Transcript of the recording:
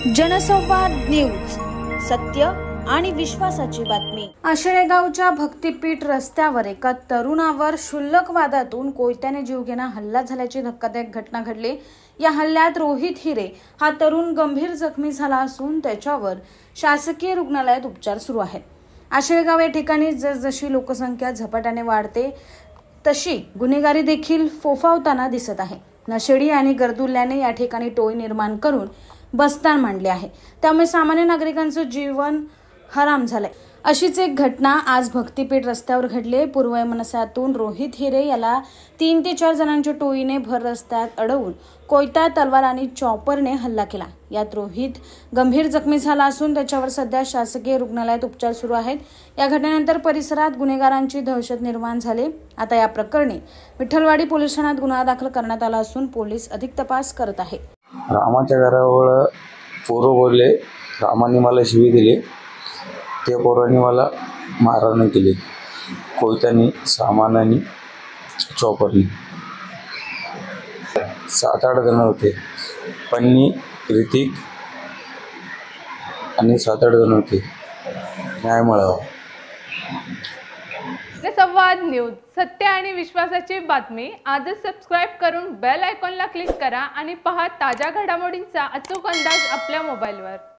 जनसंवाद न्यूज, सत्य आणि विश्वासाची बातमी। आशळेगावच्या भक्तिपीठ रस्त्यावर एका तरुणावर क्षुल्लक वादातून कोयत्याने जीवघेणा हल्ला झाल्याची धक्कादायक घटना घडली। या हल्ल्यात रोहित हिरे हा तरुण गंभीर जखमी झाला असून त्याच्यावर शासकीय रुग्णालयात उपचार सुरू आहेत। आशळेगाव या ठिकाणी जसजशी लोकसंख्या झपाट्याने वाढते तशी गुन्हेगारी देखील फोफावताना दिसत आहे। नशेडी आणि गरदुल्ल्याने या ठिकाणी टोळी निर्माण करून बस्तान मांडले आहे, त्यामुळे सामान्य नागरिकांचं जीवन हराम झालंय। अशीच एक घटना आज भक्तिपीठ रस्त्यावर घडली। पूर्वमनसातून रोहित हिरे याला 3 ते 4 जणांच्या टोळीने भर रस्त्यात अडवून कोयता, तलवार आणि चॉपरने हल्ला केला। यात रोहित गंभीर जखमी झाला असून त्याच्यावर सध्या शासकीय रुग्णालयात उपचार सुरू आहेत। या घटनेनंतर परिसरात गुन्हेगारांची दहशत निर्माण झाली। आता या प्रकरणी विठ्ठलवाडी पोलीस ठाण्यात गुन्हा दाखल करण्यात आला असून पोलीस अधिक तपास करत आहेत। रामाच्या घरावर पोरं बोलले, रामाने मला शिवी दिली, त्या पोरांनी मला मारहाण केली, कोयत्याने, सामानाने, चॉपरने। 7-8 जण होते, पन्नी, ऋतिक आणि 7-8 जण होते। न्याय मिळावा। जनसंवाद न्यूज, सत्य आणि विश्वासाची बातमी। आजच सबस्क्राइब करून बेल आयकॉनला क्लिक करा आणि पहा ताज्या घडामोडींचा अचूक अंदाज आपल्या मोबाईलवर।